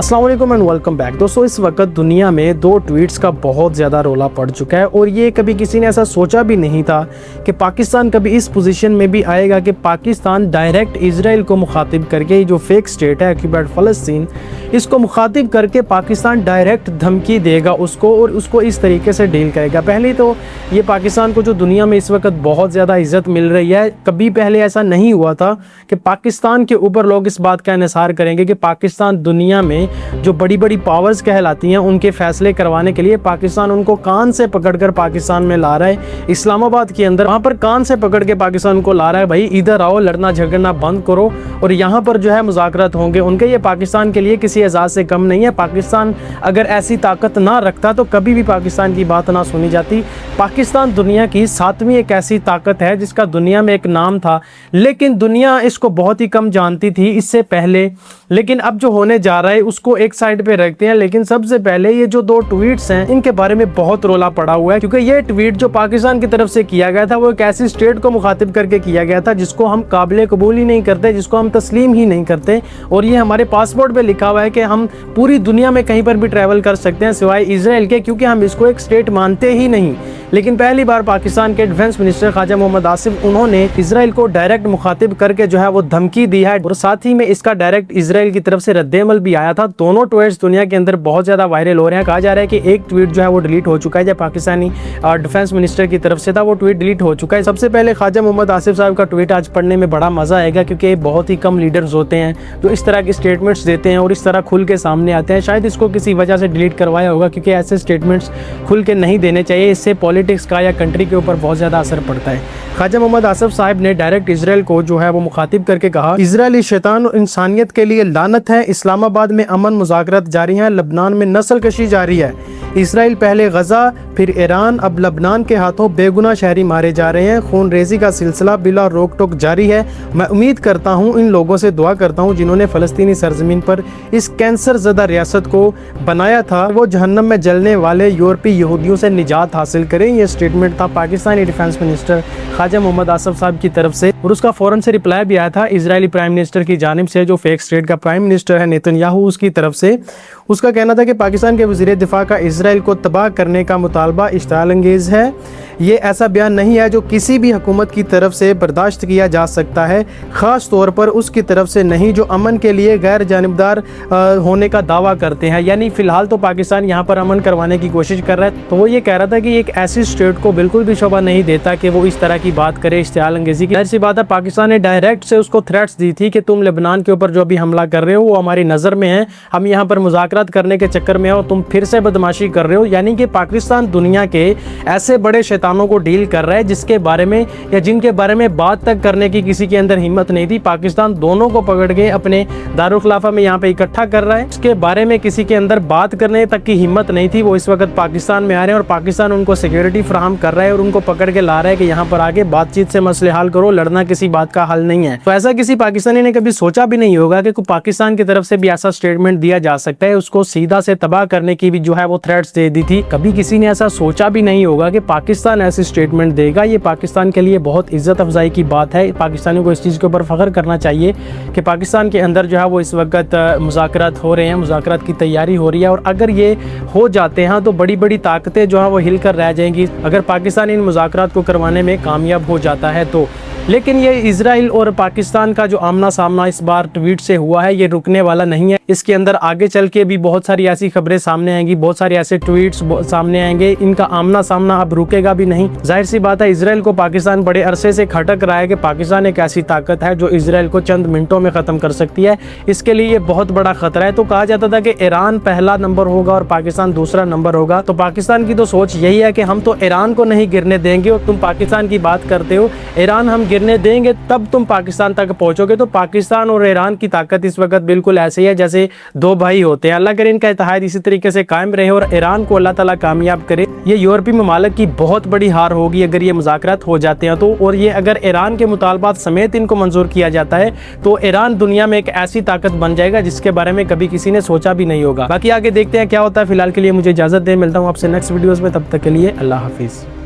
अस्सलाम वालेकुम and welcome back. दोस्तों, इस वक्त दुनिया में दो ट्वीट्स का बहुत ज़्यादा रोला पड़ चुका है और ये कभी किसी ने ऐसा सोचा भी नहीं था कि पाकिस्तान कभी इस पोजीशन में भी आएगा कि पाकिस्तान डायरेक्ट इजराइल को मुखातिब करके, जो फेक स्टेट है ऑक्यूपाइड फ़लस्तीन, इसको मुखातिब करके पाकिस्तान डायरेक्ट धमकी देगा उसको और उसको इस तरीके से डील करेगा। पहले तो ये पाकिस्तान को जो दुनिया में इस वक्त बहुत ज़्यादा इज़्ज़त मिल रही है, कभी पहले ऐसा नहीं हुआ था कि पाकिस्तान के ऊपर लोग इस बात का इन्हिसार करेंगे कि पाकिस्तान दुनिया में जो बड़ी बड़ी पावर्स कहलाती हैं उनके फैसले करवाने के लिए पाकिस्तान उनको कान से पकड़कर पाकिस्तान में ला रहा है। इस्लामाबाद के अंदर वहाँ पर कान से पकड़ के पाकिस्तान को ला रहा है, भाई इधर आओ, लड़ना झगड़ना बंद करो और यहाँ पर जो है मुज़ाकरात होंगे उनके। ये पाकिस्तान के लिए किसी एजाज़ से कम नहीं है। पाकिस्तान अगर ऐसी ताकत ना रखता तो कभी भी पाकिस्तान की बात ना सुनी जाती। पाकिस्तान दुनिया की 7वीं एक ऐसी ताकत है जिसका दुनिया में एक नाम था, लेकिन दुनिया इसको बहुत ही कम जानती थी इससे पहले। लेकिन अब जो होने जा रहा है उसको एक साइड पे रखते हैं। लेकिन सबसे पहले ये जो दो ट्वीट्स हैं इनके बारे में बहुत रोला पड़ा हुआ है, क्योंकि ये ट्वीट जो पाकिस्तान की तरफ से किया गया था वो एक ऐसी स्टेट को मुखातिब करके किया गया था जिसको हम काबिल कबूल ही नहीं करते, जिसको हम तस्लीम ही नहीं करते। और ये हमारे पासपोर्ट पे लिखा हुआ है कि हम पूरी दुनिया में कहीं पर भी ट्रैवल कर सकते हैं सिवाय इजराइल के, क्योंकि हम इसको एक स्टेट मानते ही नहीं। लेकिन पहली बार पाकिस्तान के डिफेंस मिनिस्टर ख्वाजा मोहम्मद आसिफ, उन्होंने इजराइल को डायरेक्ट मुखातिब करके जो है वो धमकी दी है और साथ ही में इसका डायरेक्ट इजराइल की तरफ से रद्द-ए-अमल भी आया था। दोनों ट्वीट्स दुनिया के अंदर बहुत ज़्यादा वायरल हो रहे हैं। कहा जा रहा है कि एक ट्वीट जो है वो डिलीट हो चुका है, जो पाकिस्तानी डिफेंस मिनिस्टर की तरफ से था, वो ट्वीट डिलीट हो चुका है। सबसे पहले ख्वाजा मोहम्मद आसिफ साहब का ट्वीट आज पढ़ने में बड़ा मज़ा आएगा, क्योंकि बहुत ही कम लीडर्स होते हैं जो इस तरह की स्टेटमेंट्स देते हैं और इस तरह खुल के सामने आते हैं। शायद इसको किसी वजह से डिलीट करवाया होगा, क्योंकि ऐसे स्टेटमेंट्स खुल के नहीं देने चाहिए, इससे पॉलिटिक्स का या कंट्री के ऊपर बहुत ज़्यादा असर पड़ता है। ख्वाजा मोहम्मद आसिफ साहब ने डायरेक्ट इजराइल को जो है वो मुखातिब करके कहा, इजरायली शैतान और इंसानियत के लिए लानत है। इस्लामाबाद में अमन मुज़ाकरात जारी हैं, लबनान में नस्ल कशी जारी है। इसराइल पहले गजा फिर ईरान, अब लबनान के हाथों बेगुनाह शहरी मारे जा रहे हैं। खून रेजी का सिलसिला बिला रोक टोक जारी है। मैं उम्मीद करता हूँ, इन लोगों से दुआ करता हूँ जिन्होंने फ़लस्तीनी सरजमीन पर इस कैंसर ज़दा रियासत को बनाया था, वो जहन्नम में जलने वाले यूरोपीय यहूदियों से निजात हासिल करें। ये स्टेटमेंट था पाकिस्तानी डिफेंस मिनिस्टर ख्वाजा मोहम्मद आसिफ साहब की तरफ से, और उसका फ़ौरन से रिप्लाई भी आया था इजरायली प्राइम मिनिस्टर की जानिब से, जो फेक स्टेट का प्राइम मिनिस्टर है नेतन्याहू, उसकी तरफ से। उसका कहना था कि पाकिस्तान के वज़ीर दिफा का इजराइल को तबाह करने का मुतालबा इश्तिआल अंगेज़ है। ये ऐसा बयान नहीं है जो किसी भी हुकूमत की तरफ से बर्दाश्त किया जा सकता है, ख़ास तौर पर उसकी तरफ से नहीं जो अमन के लिए गैर जानिबदार होने का दावा करते हैं। यानी फ़िलहाल तो पाकिस्तान यहाँ पर अमन करवाने की कोशिश कर रहा है। तो वो ये कह रहा था कि एक ऐसी स्टेट को बिल्कुल भी शोभा नहीं देता कि वो इस तरह की बात करे, इश्तिआल अंगेज़ी की। ऐसी बात है, पाकिस्तान ने डायरेक्ट से उसको थ्रेट्स दी थी कि तुम लेबनान के ऊपर जो भी हमला कर रहे हो वो हमारी नज़र में है, हम यहाँ पर मुज़ाकरात करने के चक्कर में हो, तुम फिर से बदमाशी कर रहे हो। यानी कि पाकिस्तान दुनिया के ऐसे बड़े शैतानों को डील कर रहा है जिसके बारे में या जिनके बारे में बात तक करने की किसी के अंदर हिम्मत नहीं थी। पाकिस्तान दोनों को पकड़ के अपने दारुल खिलाफा में यहाँ पे इकट्ठा कर रहा है, इसके बारे में किसी के अंदर बात करने तक की हिम्मत नहीं थी। वो इस वक्त पाकिस्तान में आ रहे हैं और पाकिस्तान उनको सिक्योरिटी फराहम कर रहा है और उनको पकड़ के ला रहा है कि यहाँ पर आगे बातचीत से मसले हल करो, लड़ना किसी बात का हल नहीं है। तो ऐसा किसी पाकिस्तानी ने कभी सोचा भी नहीं होगा कि पाकिस्तान की तरफ से भी ऐसा स्टेटमेंट दिया जा सकता है। उसको सीधा से तबाह करने की भी जो है वो थ्रेट्स दे दी थी। कभी किसी ने ऐसा सोचा भी नहीं होगा कि पाकिस्तान ऐसी स्टेटमेंट देगा। ये पाकिस्तान के लिए बहुत इज्जत अफजाई की बात है। पाकिस्तानियों को इस चीज़ के ऊपर फ़ख्र करना चाहिए कि पाकिस्तान के अंदर जो है वो इस वक्त मुज़ाकरात हो रहे हैं, मुज़ाकरात की तैयारी हो रही है। और अगर ये हो जाते हैं तो बड़ी बड़ी ताकतें जो है वो हिल कर रह जाएंगी, अगर पाकिस्तान इन मुज़ाकरात को करवाने में कामयाब हो जाता है तो। लेकिन ये इजराइल और पाकिस्तान का जो आमना सामना इस बार ट्वीट से हुआ है, ये रुकने वाला नहीं है। इसके अंदर आगे चल के भी बहुत सारी ऐसी खबरें सामने आएंगी, बहुत सारे ऐसे ट्वीट्स सामने आएंगे। इनका आमना सामना अब रुकेगा भी नहीं। जाहिर सी बात है, इजराइल को पाकिस्तान बड़े अरसे से खटक रहा है कि पाकिस्तान एक ऐसी ताकत है जो इजराइल को चंद मिनटों में ख़त्म कर सकती है। इसके लिए ये बहुत बड़ा खतरा है। तो कहा जाता था कि ईरान पहला नंबर होगा और पाकिस्तान दूसरा नंबर होगा। तो पाकिस्तान की तो सोच यही है कि हम तो ईरान को नहीं गिरने देंगे, और तुम पाकिस्तान की बात करते हो ईरान हम गिरने देंगे तब तुम पाकिस्तान तक पहुंचोगे। तो पाकिस्तान और ईरान की ताकत इस वक्त बिल्कुल ऐसे ही है जैसे दो भाई होते हैं। अल्लाह करे इनका इत्तेहाद इसी तरीके से कायम रहे और ईरान को अल्लाह ताला कामयाब करे। ये यूरोपीय ममालिक की बहुत बड़ी हार होगी अगर ये मुज़ाकरात हो जाते हैं तो। और ये अगर ईरान के मुतालबात समेत इनको मंजूर किया जाता है तो ईरान दुनिया में एक ऐसी ताकत बन जाएगा जिसके बारे में कभी किसी ने सोचा भी नहीं होगा। बाकी आगे देखते हैं क्या होता है। फिलहाल के लिए मुझे इजाज़त दे, मिलता हूँ आपसे नेक्स्ट वीडियोज़ में। तब तक के लिए अल्लाह हाफिज़।